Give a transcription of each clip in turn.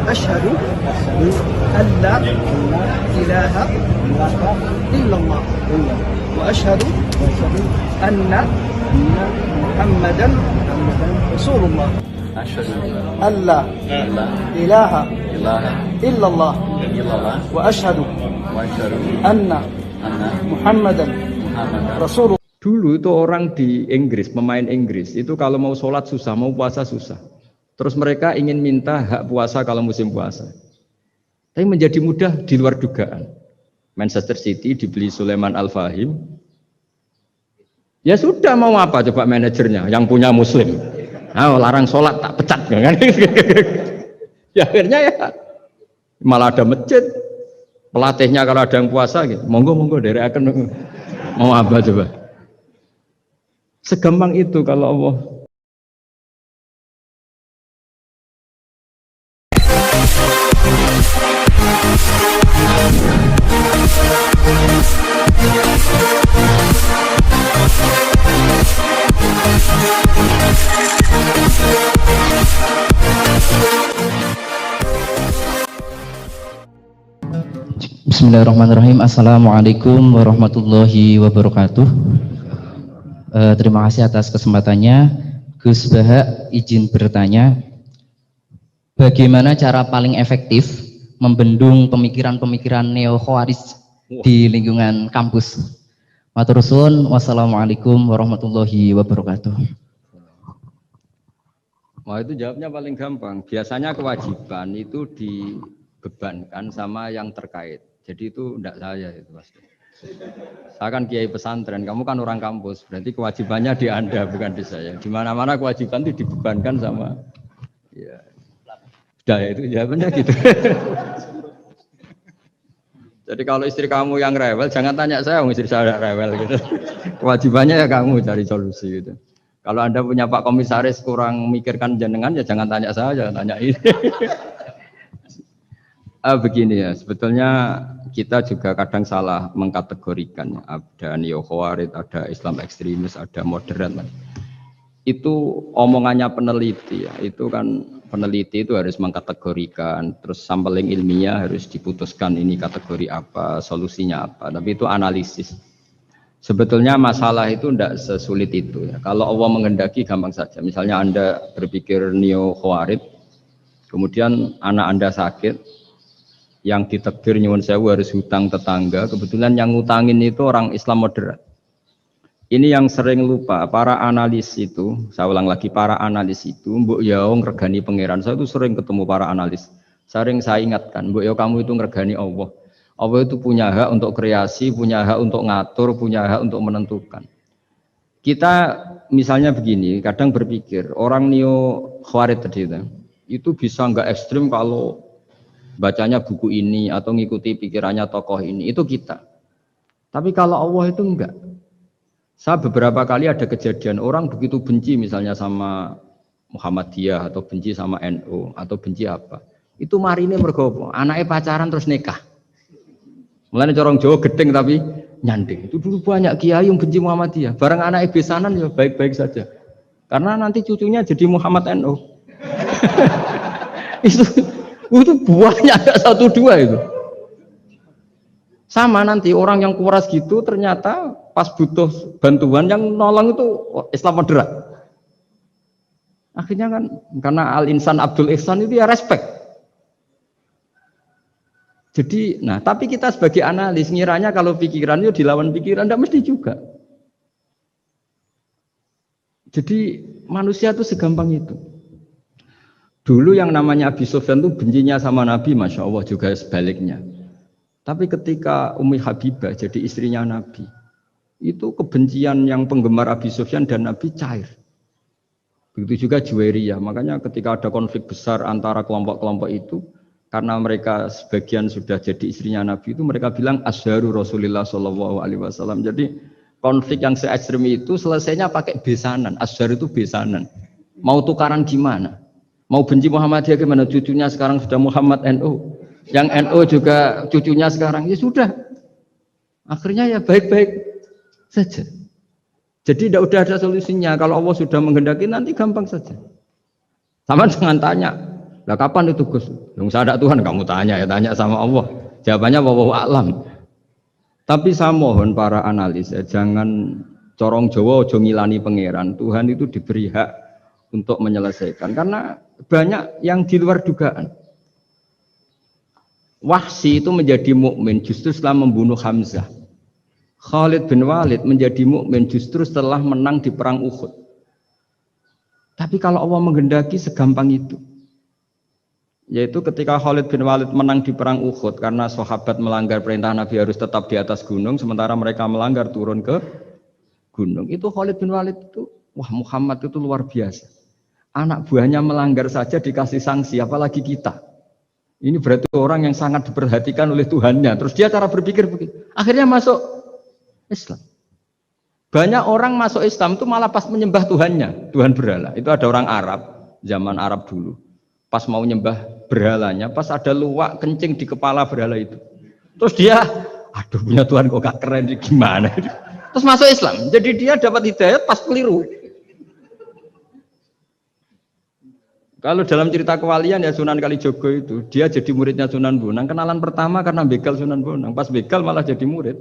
أشهد أن لا إله إلا الله وأشهد أن محمدا رسول الله أشهد أن لا أن لا إله إله إلا الله إلا الله وأشهد وأشهد أن أن محمدا محمدا رسول الله. Dulu itu orang di Inggris, pemain Inggris, itu kalau mau sholat susah, mau puasa susah. Terus mereka ingin minta hak puasa kalau musim puasa. Tapi menjadi mudah di luar dugaan. Manchester City dibeli Sulaiman Al-Fahim. Ya sudah, mau apa coba manajernya yang punya muslim. Nah, larang sholat tak pecat. Kan? Ya akhirnya ya malah ada masjid. Pelatihnya kalau ada yang puasa, gitu, monggo dari akan mau apa coba. Segampang itu kalau Allah. Bismillahirrahmanirrahim. Assalamualaikum warahmatullahi wabarakatuh. Terima kasih atas kesempatannya. Gus Baha izin bertanya, bagaimana cara paling efektif membendung pemikiran-pemikiran neo-khawarij di lingkungan kampus? Matur suwun. Wassalamualaikum warahmatullahi wabarakatuh. Wah, itu jawabnya paling gampang. Biasanya kewajiban itu dibebankan sama yang terkait. Jadi itu enggak saya itu pasti. Saya kan kiai pesantren, kamu kan orang kampus, berarti kewajibannya di Anda bukan di saya. Di mana-mana kewajiban itu dibebankan sama, ya, sudah ya itu jawabannya gitu. Jadi kalau istri kamu yang rewel, jangan tanya saya, istri saya rewel gitu. Kewajibannya ya kamu cari solusi gitu. Kalau Anda punya Pak Komisaris kurang memikirkan jenengan, ya jangan tanya saya, jangan tanya ini. Begini ya, sebetulnya kita juga kadang salah mengkategorikan. Ada neo-khawarij, ada Islam ekstremis, ada moderat. Itu omongannya peneliti ya. Itu kan peneliti itu harus mengkategorikan, terus sampling ilmiah harus diputuskan ini kategori apa, solusinya apa. Tapi itu analisis. Sebetulnya masalah itu tidak sesulit itu ya. Kalau Allah menghendaki gampang saja. Misalnya Anda berpikir neo-khawarij, kemudian anak Anda sakit, yang ditakdir nyuwun sewu harus hutang tetangga, kebetulan yang ngutangin itu orang Islam moderat. Ini yang sering lupa, para analis itu, saya ulang lagi, para analis itu, mbok ya ngregani pangeran. Saya itu sering ketemu para analis. Sering saya ingatkan, mbok ya kamu itu ngregani Allah. Allah itu punya hak untuk kreasi, punya hak untuk ngatur, punya hak untuk menentukan. Kita misalnya begini, kadang berpikir, orang neo khawarij tadi itu bisa nggak ekstrim kalau bacanya buku ini atau ngikuti pikirannya tokoh ini, itu kita. Tapi kalau Allah itu enggak. Saya beberapa kali ada kejadian orang begitu benci misalnya sama Muhammadiyah atau benci sama NU atau benci apa. Itu marine mergo anaknya pacaran terus nikah. Mulane corong Jawa gedeng tapi nyanding. Itu dulu banyak kiai yang benci Muhammadiyah. Barang anaknya besanan ya baik-baik saja. Karena nanti cucunya jadi Muhammad NU. Itu buahnya ada 1-2 itu. Sama nanti orang yang kuras gitu ternyata pas butuh bantuan yang nolong itu Islam moderat. Akhirnya kan karena Al-Insan Abdul Ihsan itu ya respect. Jadi, nah tapi kita sebagai analis ngiranya kalau pikiran itu dilawan pikiran, tidak mesti juga. Jadi manusia itu segampang itu. Dulu yang namanya Abi Sufyan itu bencinya sama Nabi, Masya Allah juga sebaliknya. Tapi ketika Ummi Habibah jadi istrinya Nabi, itu kebencian yang penggemar Abi Sufyan dan Nabi cair. Begitu juga Juwairiyah. Makanya ketika ada konflik besar antara kelompok-kelompok itu, karena mereka sebagian sudah jadi istrinya Nabi itu, mereka bilang Asharu Rasulullah SAW. Jadi konflik yang se-ekstrem itu selesainya pakai besanan. Ashar itu besanan. Mau tukaran gimana? Mau benci Muhammadiyah gimana? Cucunya sekarang sudah Muhammad NU. Yang NU juga cucunya sekarang. Ya sudah. Akhirnya ya baik-baik saja. Jadi tidak udah ada solusinya. Kalau Allah sudah menghendaki nanti gampang saja. Sama jangan tanya. Lah kapan itu Gus? Yang sadar Tuhan kamu tanya ya, tanya sama Allah. Jawabannya wallahu a'lam. Tapi saya mohon para analis ya, jangan corong Jawa aja ngilani pangeran. Tuhan itu diberi hak untuk menyelesaikan karena banyak yang di luar dugaan. Wahsy itu menjadi mukmin justru setelah membunuh Hamzah. Khalid bin Walid menjadi mukmin justru setelah menang di perang Uhud. Tapi kalau Allah menghendaki segampang itu. Yaitu ketika Khalid bin Walid menang di perang Uhud karena sahabat melanggar perintah Nabi harus tetap di atas gunung sementara mereka melanggar turun ke gunung. Itu Khalid bin Walid itu, wah Muhammad itu luar biasa. Anak buahnya melanggar saja dikasih sanksi, apalagi kita. Ini berarti orang yang sangat diperhatikan oleh Tuhannya. Terus dia cara berpikir begitu. Akhirnya masuk Islam. Banyak orang masuk Islam itu malah pas menyembah Tuhannya, Tuhan berhala. Itu ada orang Arab, zaman Arab dulu. Pas mau nyembah berhalanya, pas ada luwak kencing di kepala berhala itu. Terus dia, aduh punya Tuhan kok gak keren, gimana? Terus masuk Islam. Jadi dia dapat hidayat pas keliru. Kalau dalam cerita kewalian ya Sunan Kalijogo itu, dia jadi muridnya Sunan Bonang. Kenalan pertama karena begal Sunan Bonang. Pas begal malah jadi murid.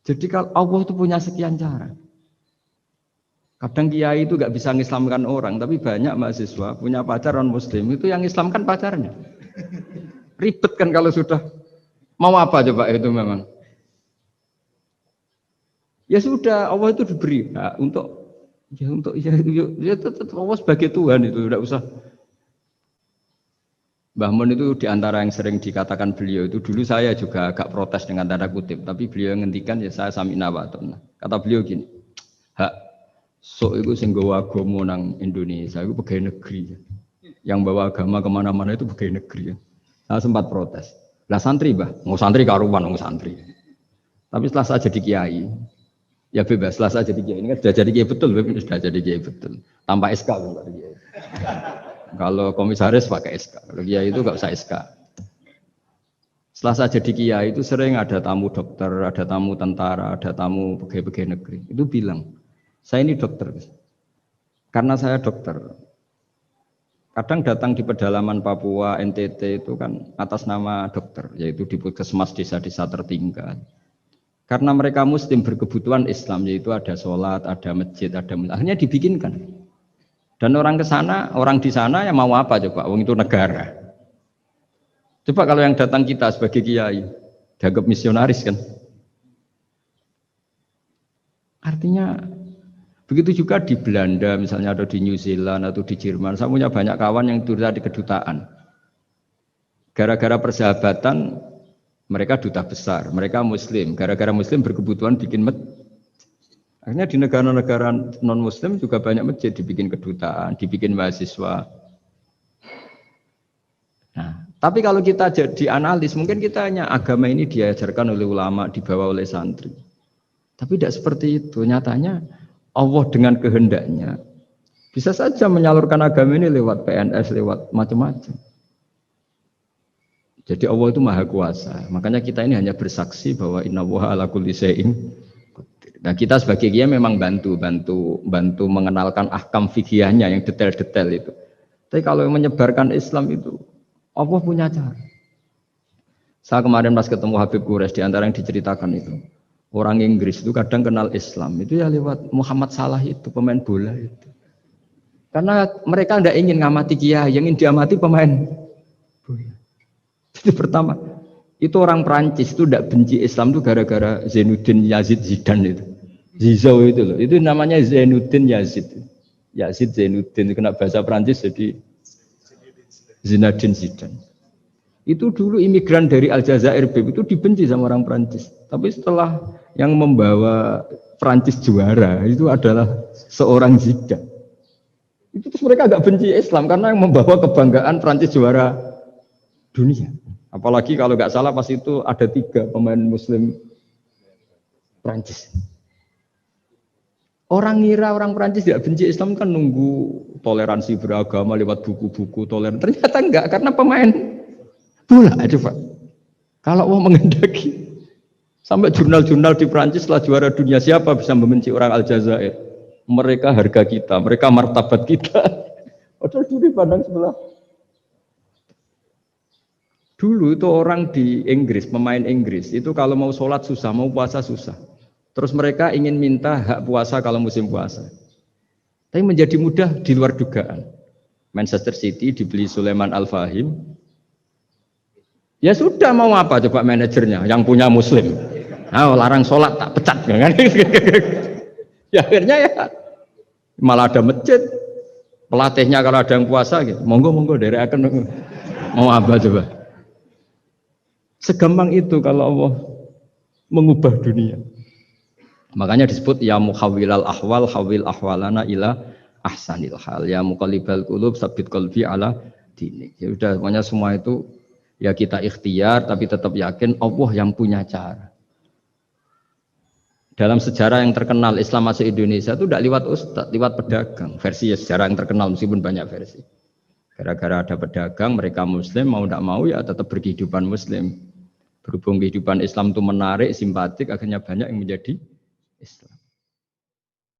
Jadi kalau Allah itu punya sekian cara. Kadang kiai itu gak bisa mengislamkan orang, tapi banyak mahasiswa punya pacar non muslim itu yang islamkan pacarnya. Ribet kan kalau sudah mau apa coba itu memang. Ya sudah, Allah itu diberi hak untuk tetap Allah sebagai Tuhan itu tidak usah. Mbah Mun itu diantara yang sering dikatakan beliau itu dulu saya juga agak protes dengan tanda kutip, tapi beliau ngendikan ya saya sami'na wa ata'na. Kata beliau gini, hak sok itu sing gawa agama nang Indonesia itu pegawai negeri. Yang bawa agama kemana-mana itu pegawai negeri. Saya sempat protes. Lah santri bah, mau santri karuan mau santri. Tapi setelah saya jadi kiai, ya bebas. Setelah saya jadi kiai ini kan sudah jadi kiai betul, sudah jadi kiai betul. Tanpa SK kan tadi kiai. Kalau komisaris pakai SK, kalau kiai itu nggak usah SK. Setelah saya jadi kiai itu sering ada tamu dokter, ada tamu tentara, ada tamu pegawai-pegawai negeri. Itu bilang, saya ini dokter. Karena saya dokter. Kadang datang di pedalaman Papua, NTT itu kan atas nama dokter, yaitu di puskesmas desa-desa tertinggal. Karena mereka muslim berkebutuhan Islam, yaitu ada sholat, ada masjid, akhirnya dibikinkan. Dan orang ke sana, orang di sana yang mau apa coba? Wong itu negara. Coba kalau yang datang kita sebagai kiai, dianggap misionaris kan? Artinya begitu juga di Belanda, misalnya ada di New Zealand atau di Jerman. Saya punya banyak kawan yang duta di kedutaan. Gara-gara persahabatan, mereka duta besar, mereka Muslim. Gara-gara Muslim berkebutuhan bikin masjid. Akhirnya di negara-negara non-Muslim juga banyak masjid dibikin kedutaan, dibikin mahasiswa. Nah, tapi kalau kita jadi analis, mungkin kita hanya agama ini diajarkan oleh ulama, dibawa oleh santri. Tapi tidak seperti itu. Nyatanya Allah dengan kehendaknya bisa saja menyalurkan agama ini lewat PNS, lewat macam-macam. Jadi Allah itu maha kuasa. Makanya kita ini hanya bersaksi bahwa innallaha ala kulli syai'in. Nah kita sebagai kiai memang bantu mengenalkan ahkam fikihnya yang detail-detail itu. Tapi kalau menyebarkan Islam itu Allah punya cara. Saya kemarin pas ketemu Habib Quraisy di antara yang diceritakan itu. Orang Inggris itu kadang kenal Islam itu ya lewat Muhammad Salah itu pemain bola itu. Karena mereka tidak ingin ngamati kiai, yang ingin diamati pemain bola. Itu pertama. Itu orang Prancis itu tidak benci Islam itu gara-gara Zainuddin Yazid Zidane itu. Zizou itu loh. Itu namanya Zainuddin Yazid. Yazid Zainuddin kena bahasa Prancis jadi Zinedine Zidane. Itu dulu imigran dari Aljazair itu dibenci sama orang Prancis. Tapi setelah yang membawa Prancis juara itu adalah seorang Zidane. Itu terus mereka agak benci Islam karena yang membawa kebanggaan Prancis juara dunia. Apalagi kalau nggak salah pas itu ada 3 pemain Muslim Prancis. Orang ngira orang Prancis tidak benci Islam kan nunggu toleransi beragama lewat buku-buku toleran. Ternyata enggak karena pemain bola aja Pak. Kalau mau menghendaki sampai jurnal-jurnal di Prancis setelah juara dunia siapa bisa membenci orang Aljazair? Mereka harga kita, mereka martabat kita. Padahal dulu pandang sebelah. Dulu itu orang di Inggris, pemain Inggris, itu kalau mau sholat susah, mau puasa susah. Terus mereka ingin minta hak puasa kalau musim puasa. Tapi menjadi mudah di luar dugaan. Manchester City dibeli Sulaiman Al-Fahim. Ya sudah, mau apa coba manajernya yang punya muslim. Nah, larang sholat tak pecat. Kan? Ya akhirnya ya malah ada masjid. Pelatihnya kalau ada yang puasa, gitu, monggo dari akan mau apa coba. Segampang itu kalau Allah mengubah dunia. Makanya disebut ya muhawwilal ahwal hawil ahwalana ila ahsanil hal. Ya muqallibal qulub sabbit qalbi ala dinik. Ya udah, pokoknya semua itu ya kita ikhtiar tapi tetap yakin Allah yang punya cara. Dalam sejarah yang terkenal Islam masuk Indonesia itu tidak lewat ustadz, lewat pedagang. Versi ya sejarah yang terkenal meskipun banyak versi. Gara-gara ada pedagang, mereka muslim, mau tidak mau ya tetap berkehidupan muslim. Berhubung kehidupan Islam itu menarik, simpatik, akhirnya banyak yang menjadi Islam.